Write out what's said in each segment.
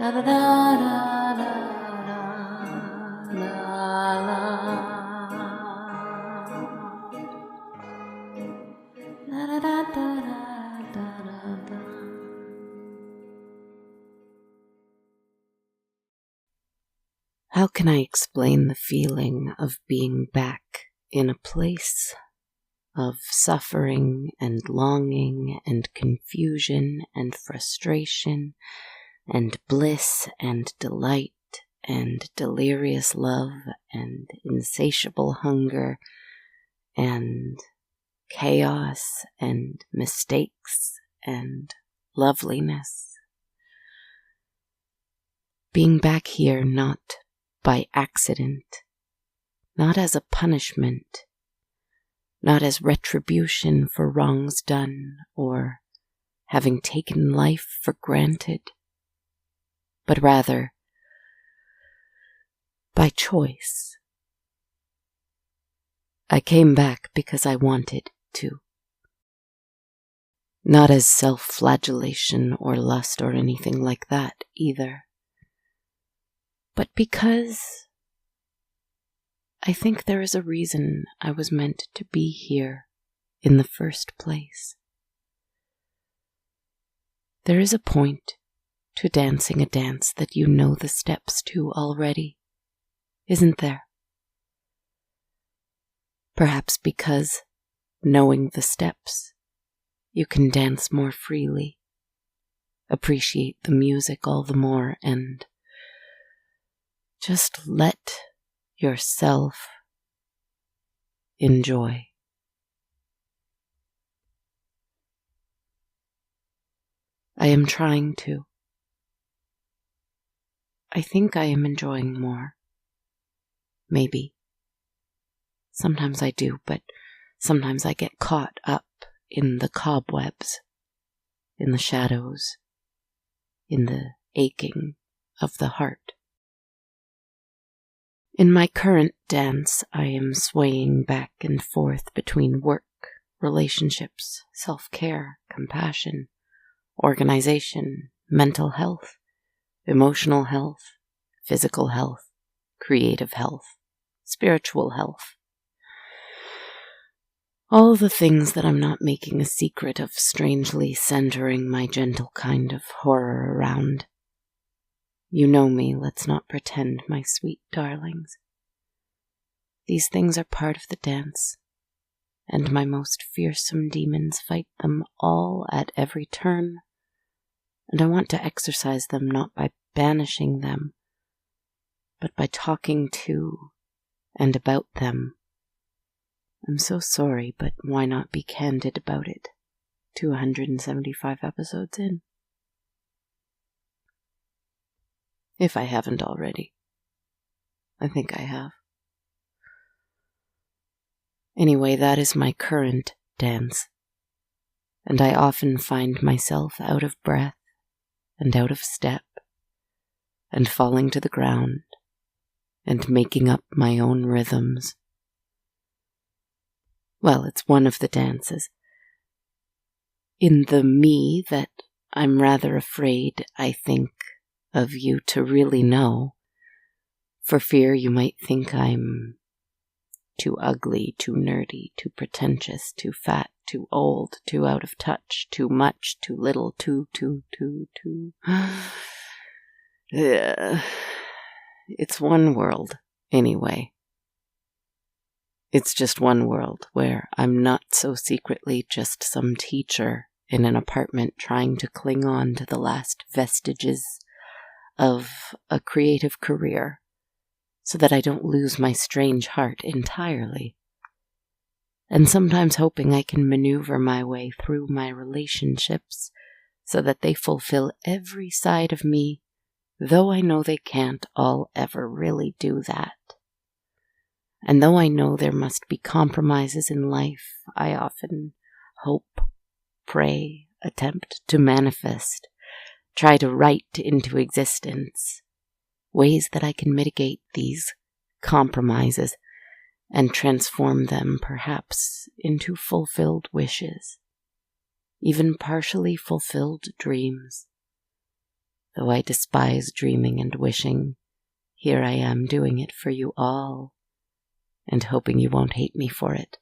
Da da da da da da la la da da da da da da. How can I explain the feeling of being back in a place of suffering and longing and confusion and frustration and bliss and delight and delirious love and insatiable hunger and chaos and mistakes and loveliness? Being back here not by accident, not as a punishment, not as retribution for wrongs done or having taken life for granted, but rather by choice. I came back because I wanted to. Not as self-flagellation or lust or anything like that either, but because I think there is a reason I was meant to be here in the first place. There is a point to dancing a dance that you know the steps to already, isn't there? Perhaps because, knowing the steps, you can dance more freely, appreciate the music all the more, and just let yourself enjoy. I am trying to. I think I am enjoying more. Maybe. Sometimes I do, but sometimes I get caught up in the cobwebs, in the shadows, in the aching of the heart. In my current dance, I am swaying back and forth between work, relationships, self-care, compassion, organization, mental health, emotional health, physical health, creative health, spiritual health. All the things that I'm not making a secret of strangely centering my gentle kind of horror around. You know me, let's not pretend, my sweet darlings. These things are part of the dance, and my most fearsome demons fight them all at every turn, and I want to exercise them not by banishing them, but by talking to and about them. I'm so sorry, but why not be candid about it? 275 episodes in. If I haven't already. I think I have. Anyway, that is my current dance, and I often find myself out of breath and out of step, and falling to the ground, and making up my own rhythms. Well, it's one of the dances. In the me that I'm rather afraid, I think, of you to really know, for fear you might think I'm too ugly, too nerdy, too pretentious, too fat, too old, too out of touch, too much, too little, too. It's one world, anyway. It's just one world where I'm not so secretly just some teacher in an apartment trying to cling on to the last vestiges of a creative career so that I don't lose my strange heart entirely. And sometimes hoping I can maneuver my way through my relationships so that they fulfill every side of me, though I know they can't all ever really do that. And though I know there must be compromises in life, I often hope, pray, attempt to manifest, try to write into existence ways that I can mitigate these compromises and transform them perhaps into fulfilled wishes, even partially fulfilled dreams, Though I despise dreaming and wishing, here I am doing it for you all, and hoping you won't hate me for it.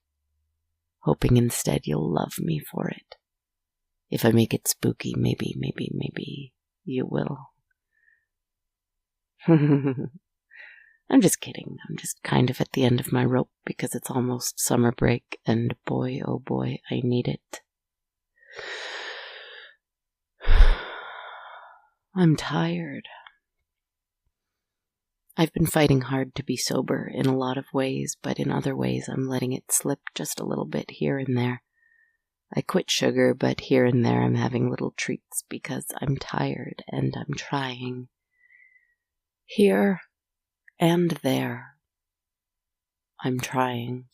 Hoping instead you'll love me for it. If I make it spooky, maybe you will. I'm just kidding. I'm just kind of at the end of my rope because it's almost summer break, and boy, oh boy, I need it. I'm tired. I've been fighting hard to be sober in a lot of ways, but in other ways I'm letting it slip just a little bit here and there. I quit sugar, but here and there I'm having little treats because I'm tired and I'm trying. Here and there, I'm trying.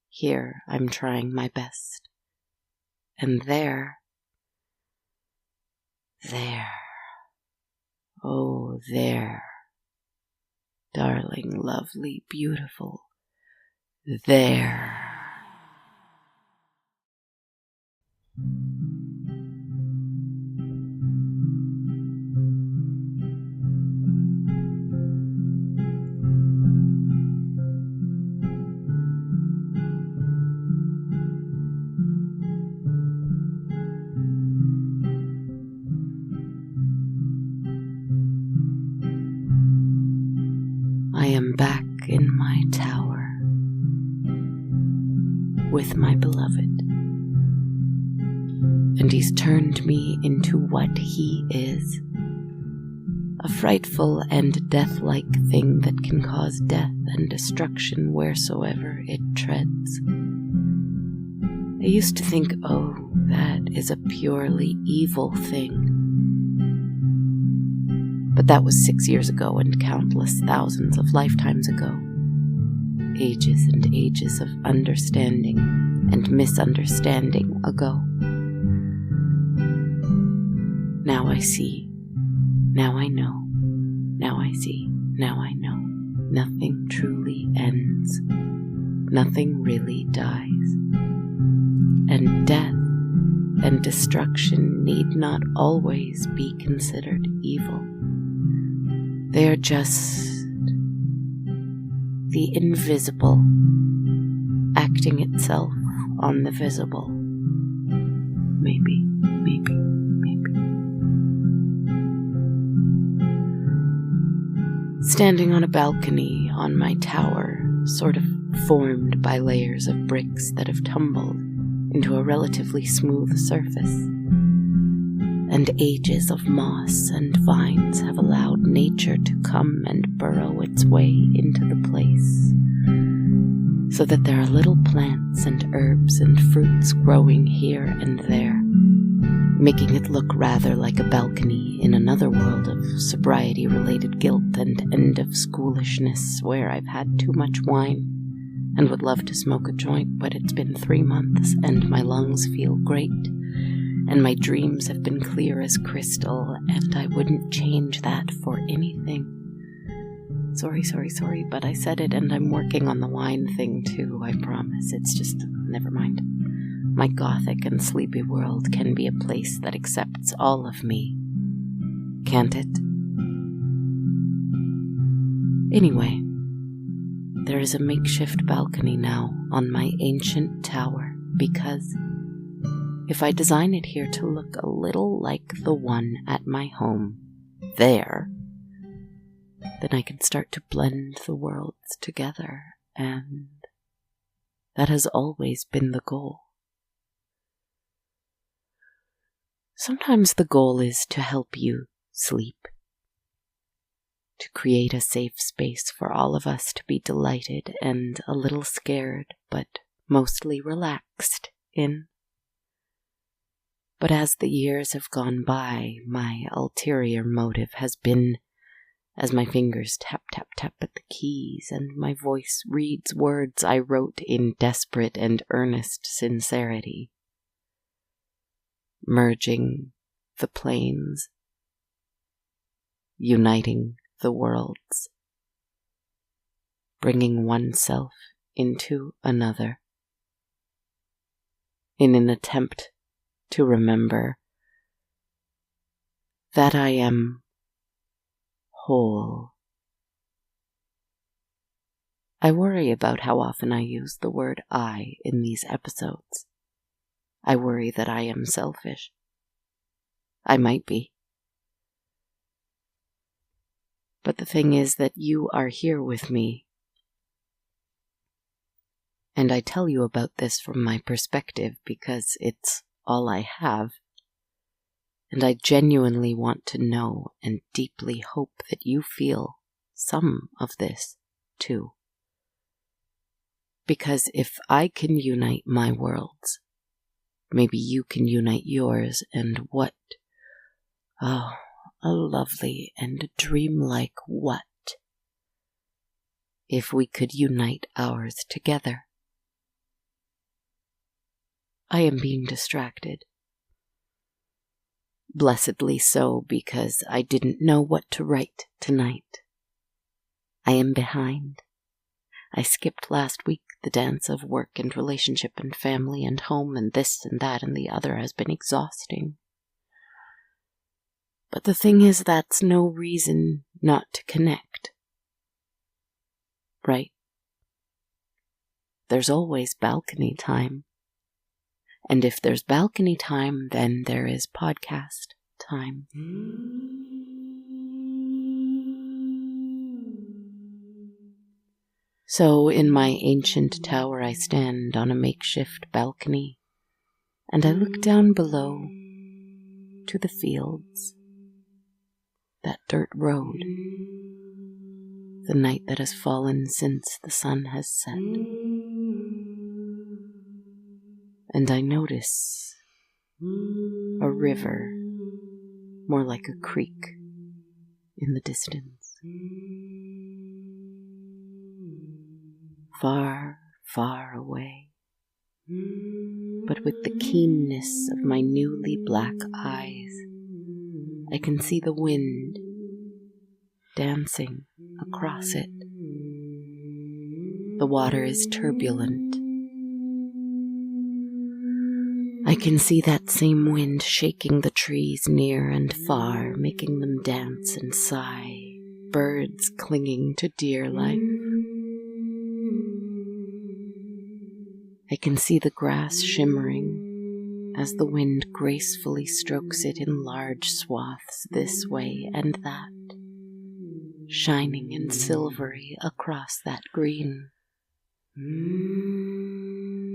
Here, I'm trying my best. And there, oh there, darling, lovely, beautiful, there. I am back in my tower with my beloved, and he's turned me into what he is, a frightful and death-like thing that can cause death and destruction wheresoever it treads. I used to think, oh, that is a purely evil thing. But that was 6 years ago and countless thousands of lifetimes ago. Ages and ages of understanding and misunderstanding ago. Now I see. Now I know. Now I see. Now I know. Nothing truly ends. Nothing really dies. And death and destruction need not always be considered evil. They are just the invisible acting itself on the visible. Maybe. Standing on a balcony on my tower, sort of formed by layers of bricks that have tumbled into a relatively smooth surface, and ages of moss and vines have allowed nature to come and burrow its way into the place, so that there are little plants and herbs and fruits growing here and there, making it look rather like a balcony in another world of sobriety-related guilt and end-of-schoolishness where I've had too much wine and would love to smoke a joint, but it's been 3 months and my lungs feel great. And my dreams have been clear as crystal, and I wouldn't change that for anything. Sorry, but I said it, and I'm working on the wine thing too, I promise. It's just, never mind. My gothic and sleepy world can be a place that accepts all of me. Can't it? Anyway, there is a makeshift balcony now on my ancient tower, because if I design it here to look a little like the one at my home, there, then I can start to blend the worlds together, and that has always been the goal. Sometimes the goal is to help you sleep, to create a safe space for all of us to be delighted and a little scared, but mostly relaxed in. But as the years have gone by, my ulterior motive has been, as my fingers tap at the keys and my voice reads words I wrote in desperate and earnest sincerity, merging the planes, uniting the worlds, bringing oneself into another, in an attempt to remember that I am whole. I worry about how often I use the word I in these episodes. I worry that I am selfish. I might be. But the thing is that you are here with me. And I tell you about this from my perspective because it's all I have. And I genuinely want to know and deeply hope that you feel some of this too. Because if I can unite my worlds, maybe you can unite yours, and what, a lovely and dreamlike what, if we could unite ours together. I am being distracted. Blessedly so, because I didn't know what to write tonight. I am behind. I skipped last week. The dance of work and relationship and family and home and this and that and the other has been exhausting. But the thing is, that's no reason not to connect. Right? There's always balcony time. And if there's balcony time, then there is podcast time. So in my ancient tower I stand on a makeshift balcony, and I look down below to the fields, that dirt road, the night that has fallen since the sun has set. And I notice a river, more like a creek, in the distance. Far, far away, but with the keenness of my newly black eyes, I can see the wind dancing across it. The water is turbulent. I can see that same wind shaking the trees near and far, making them dance and sigh, birds clinging to dear life. I can see the grass shimmering as the wind gracefully strokes it in large swaths this way and that, shining and silvery across that green.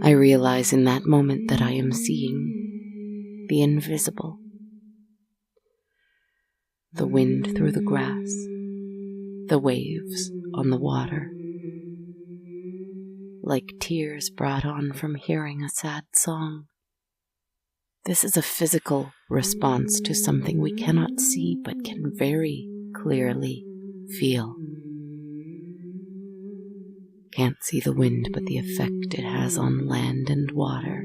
I realize in that moment that I am seeing the invisible. The wind through the grass, the waves on the water, like tears brought on from hearing a sad song. This is a physical response to something we cannot see but can very clearly feel. Can't see the wind but the effect it has on land and water.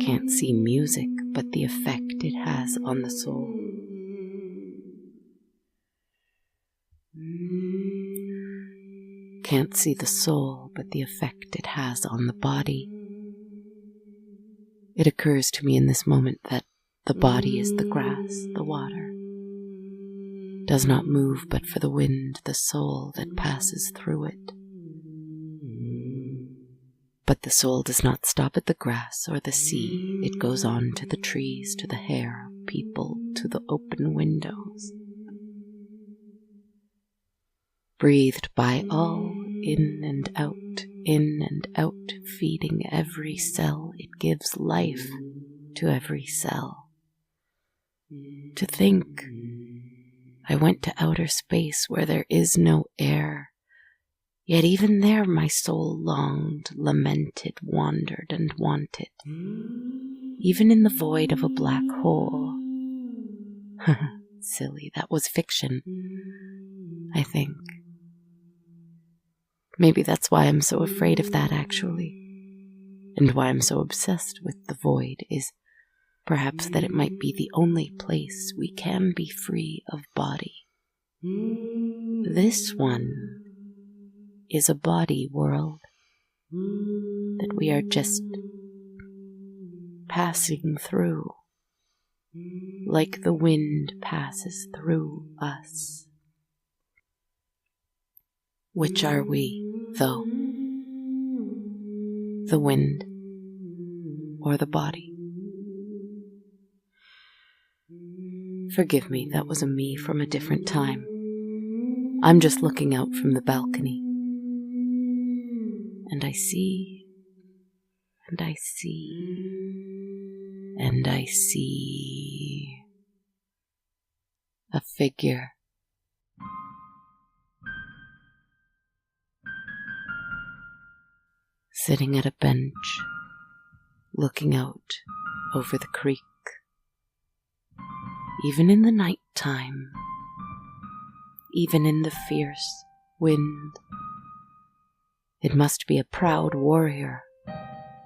Can't see music but the effect it has on the soul. Can't see the soul but the effect it has on the body. It occurs to me in this moment that the body is the grass, the water, does not move but for the wind, the soul that passes through it. But the soul does not stop at the grass or the sea. It goes on to the trees, to the hair of people, to the open windows. Breathed by all, in and out, feeding every cell. It gives life to every cell. To think, I went to outer space where there is no air, yet even there my soul longed, lamented, wandered, and wanted, even in the void of a black hole. Silly, that was fiction, I think. Maybe that's why I'm so afraid of that, actually. And why I'm so obsessed with the void is perhaps that it might be the only place we can be free of body. This one is a body world that we are just passing through. like the wind passes through us. Which are we, though? The wind or the body? Forgive me, that was a me from a different time. I'm just looking out from the balcony. And I see, and I see, and I see a figure. Sitting at a bench, looking out over the creek. Even in the night time, even in the fierce wind, it must be a proud warrior,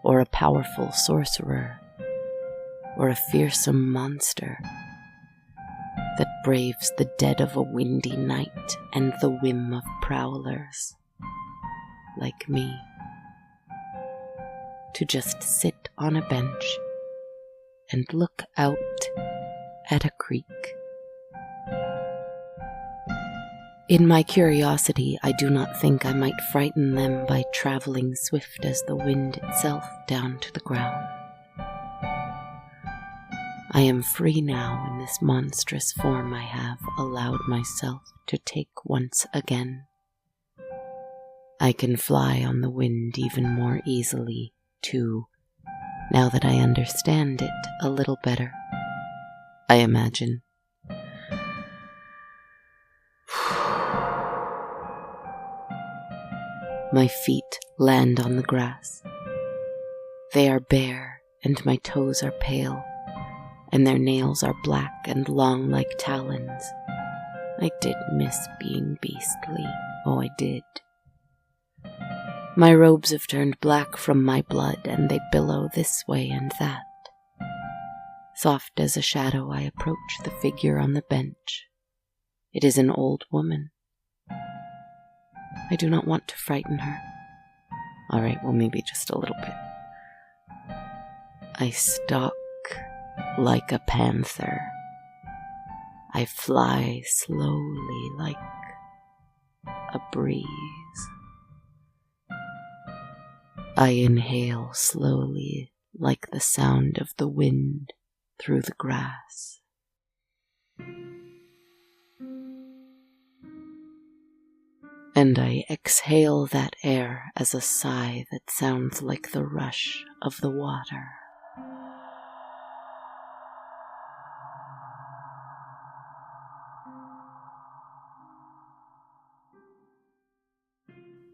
or a powerful sorcerer, or a fearsome monster that braves the dead of a windy night and the whim of prowlers like me, to just sit on a bench and look out at a creek. In my curiosity, I do not think I might frighten them by traveling swift as the wind itself down to the ground. I am free now in this monstrous form I have allowed myself to take once again. I can fly on the wind even more easily, too, now that I understand it a little better, I imagine. My feet land on the grass. They are bare, and my toes are pale, and their nails are black and long like talons. I did miss being beastly. Oh, I did. My robes have turned black from my blood, and they billow this way and that. Soft as a shadow, I approach the figure on the bench. It is an old woman. I do not want to frighten her. All right, well, maybe just a little bit. I stalk like a panther. I fly slowly like a breeze. I inhale slowly like the sound of the wind through the grass. And I exhale that air as a sigh that sounds like the rush of the water.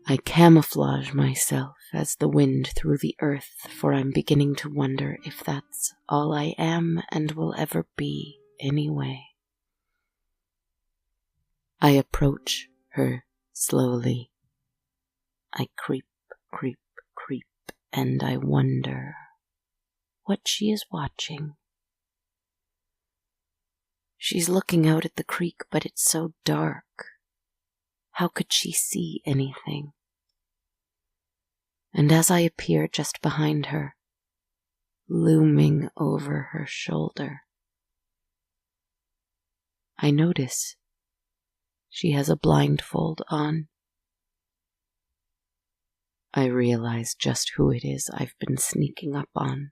I camouflage myself as the wind through the earth, for I'm beginning to wonder if that's all I am and will ever be anyway. I approach her slowly. I creep, and I wonder what she is watching. She's looking out at the creek, but it's so dark. How could she see anything? And as I appear just behind her, looming over her shoulder, I notice she has a blindfold on. I realize just who it is I've been sneaking up on,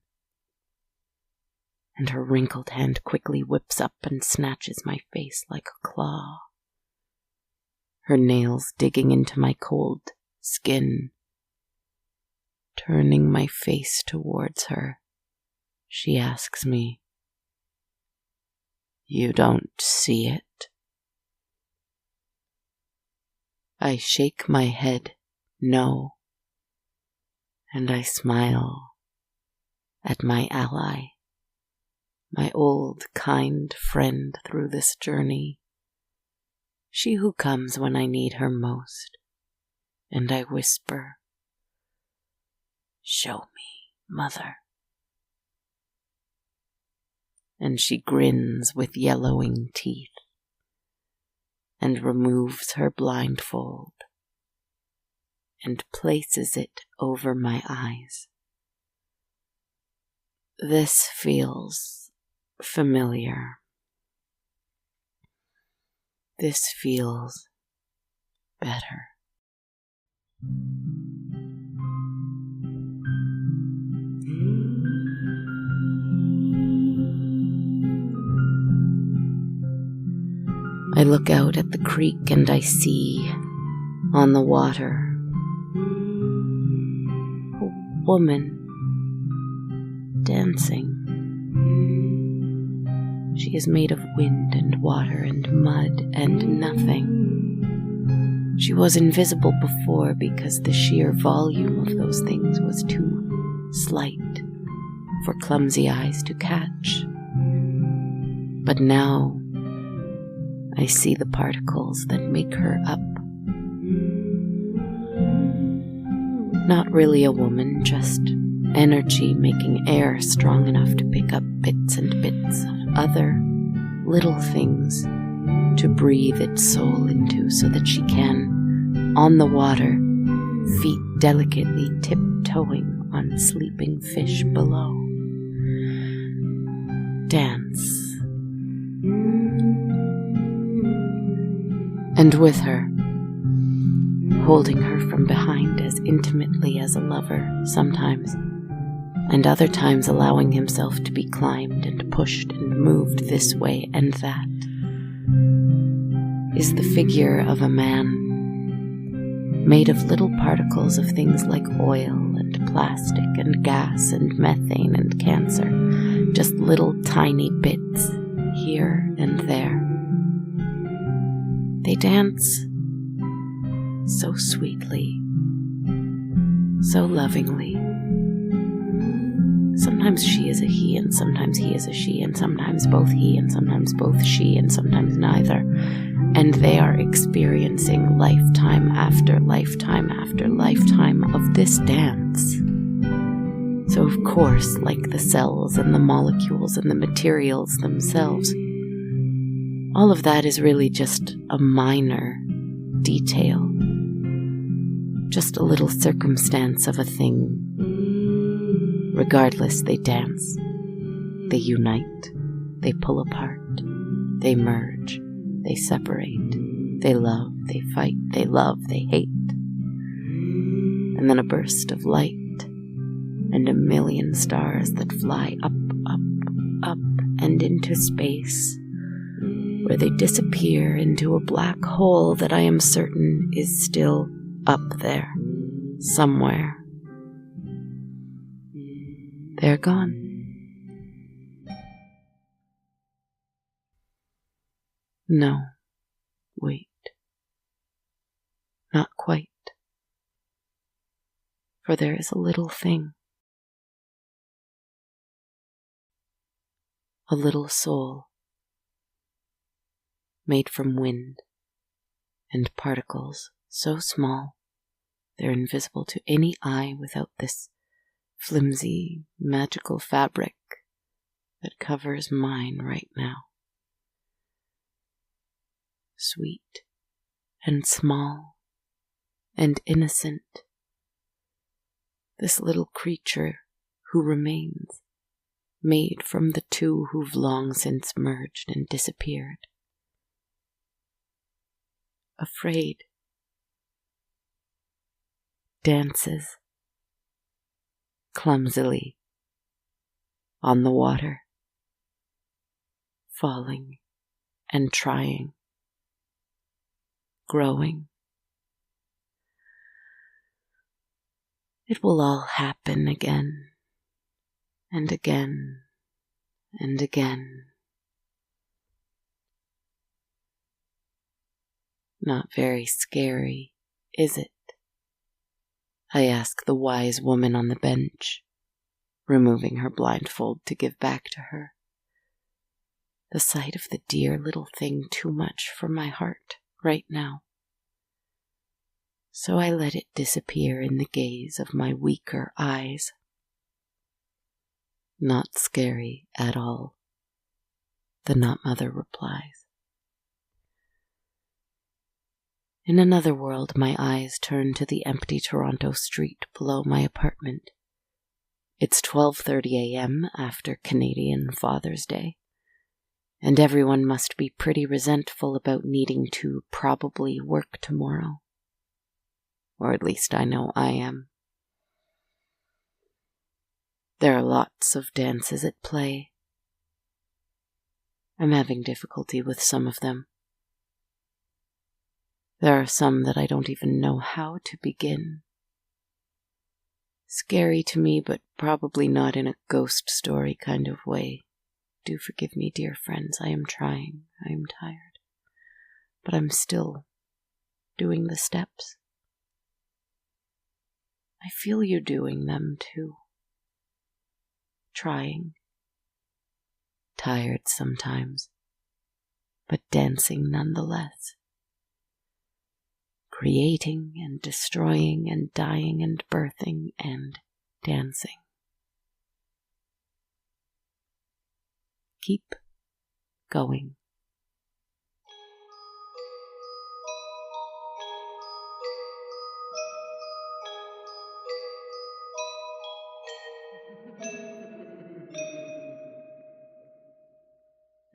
and her wrinkled hand quickly whips up and snatches my face like a claw. Her nails digging into my cold skin. Turning my face towards her, she asks me, "You don't see it?" I shake my head, no, and I smile at my ally, my old kind friend through this journey, she who comes when I need her most, and I whisper, "Show me, Mother." And she grins with yellowing teeth and removes her blindfold and places it over my eyes. This feels familiar. This feels better. I look out at the creek and I see, on the water, a woman dancing. She is made of wind and water and mud and nothing. She was invisible before because the sheer volume of those things was too slight for clumsy eyes to catch. But now I see the particles that make her up. Not really a woman, just energy making air strong enough to pick up bits and bits of other little things to breathe its soul into so that she can, on the water, feet delicately tiptoeing on sleeping fish below, dance. And with her, holding her from behind as intimately as a lover sometimes, and other times allowing himself to be climbed and pushed and moved this way and that, is the figure of a man made of little particles of things like oil and plastic and gas and methane and cancer, just little tiny bits here and there. They dance so sweetly, so lovingly. Sometimes she is a he, and sometimes he is a she, and sometimes both he, and sometimes both she, and sometimes neither. And they are experiencing lifetime after lifetime after lifetime of this dance. So of course, like the cells and the molecules and the materials themselves, all of that is really just a minor detail, just a little circumstance of a thing. Regardless, they dance, they unite, they pull apart, they merge, they separate, they love, they fight, they love, they hate. And then a burst of light and a million stars that fly up, up, up and into space, where they disappear into a black hole that I am certain is still up there, somewhere. They're gone. No, wait. Not quite. For there is a little thing. A little soul. Made from wind and particles so small they're invisible to any eye without this flimsy, magical fabric that covers mine right now. Sweet and small and innocent, this little creature who remains, made from the two who've long since merged and disappeared. Afraid, dances clumsily on the water, falling and trying, growing. It will all happen again and again and again. Not very scary, is it? I ask the wise woman on the bench, removing her blindfold to give back to her. The sight of the dear little thing too much for my heart right now. So I let it disappear in the gaze of my weaker eyes. Not scary at all, the not-mother replies. In another world, my eyes turn to the empty Toronto street below my apartment. It's 12:30 a.m. after Canadian Father's Day, And everyone must be pretty resentful about needing to probably work tomorrow. Or at least I know I am. There are lots of dances at play. I'm having difficulty with some of them. There are some that I don't even know how to begin. Scary to me, but probably not in a ghost story kind of way. Do forgive me, dear friends, I am trying. I am tired. But I'm still doing the steps. I feel you doing them too. Trying. Tired sometimes, but dancing nonetheless. Creating and destroying and dying and birthing and dancing. Keep going.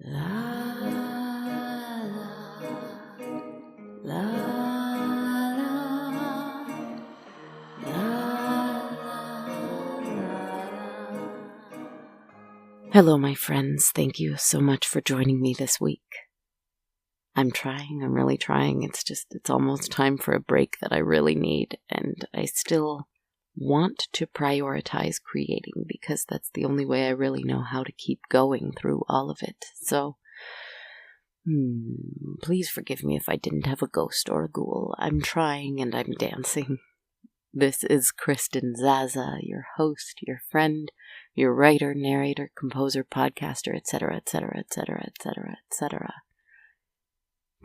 La la la la. Hello, my friends. Thank you so much for joining me this week. I'm really trying. It's almost time for a break that I really need, and I still want to prioritize creating because that's the only way I really know how to keep going through all of it. So, please forgive me if I didn't have a ghost or a ghoul. I'm trying and I'm dancing. This is Kristen Zaza, your host, your friend, your writer, narrator, composer, podcaster, etc., etc., etc., etc., etc.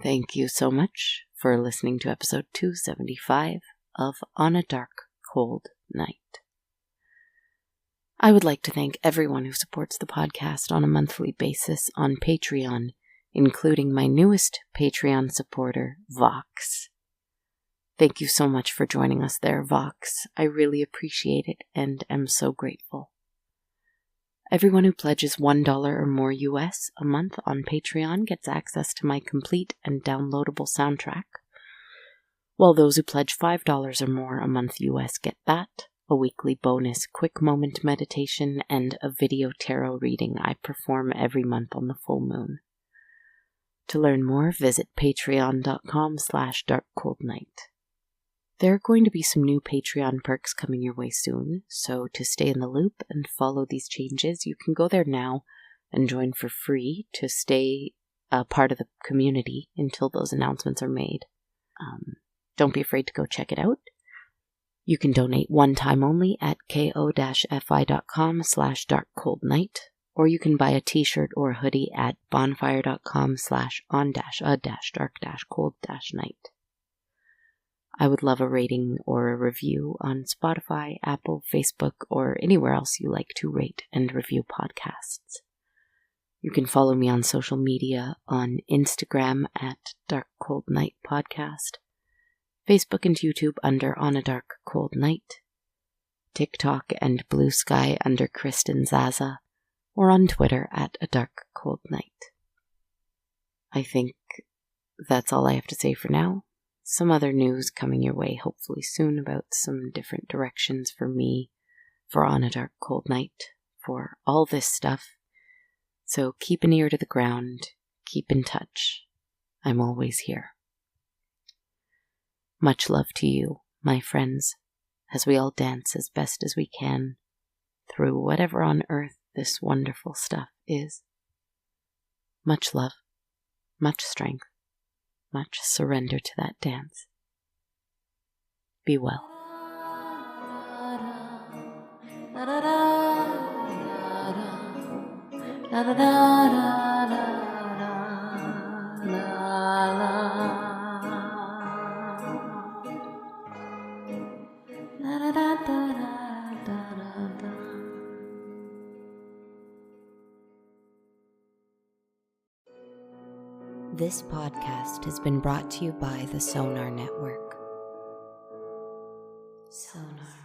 Thank you so much for listening to episode 275 of On a Dark, Cold Night. I would like to thank everyone who supports the podcast on a monthly basis on Patreon, including my newest Patreon supporter, Vox. Thank you so much for joining us there, Vox. I really appreciate it and am so grateful. Everyone who pledges $1 or more US a month on Patreon gets access to my complete and downloadable soundtrack, while those who pledge $5 or more a month US get that, a weekly bonus quick moment meditation, and a video tarot reading I perform every month on the full moon. To learn more, visit patreon.com/darkcoldnight. There are going to be some new Patreon perks coming your way soon, so to stay in the loop and follow these changes, you can go there now and join for free to stay a part of the community until those announcements are made. Don't be afraid to go check it out. You can donate one time only at ko-fi.com/darkcoldnight, or you can buy a t-shirt or a hoodie at bonfire.com/on-a-dark-cold-night. I would love a rating or a review on Spotify, Apple, Facebook, or anywhere else you like to rate and review podcasts. You can follow me on social media on Instagram at Dark Cold Night Podcast, Facebook and YouTube under On a Dark Cold Night, TikTok and Blue Sky under Kristen Zaza, or on Twitter at A Dark Cold Night. I think that's all I have to say for now. Some other news coming your way hopefully soon about some different directions for me, for On a Dark Cold Night, for all this stuff. So keep an ear to the ground, keep in touch. I'm always here. Much love to you, my friends, as we all dance as best as we can through whatever on earth this wonderful stuff is. Much love, much strength, much surrender to that dance. Be well. This podcast has been brought to you by the Sonar Network. Sonar.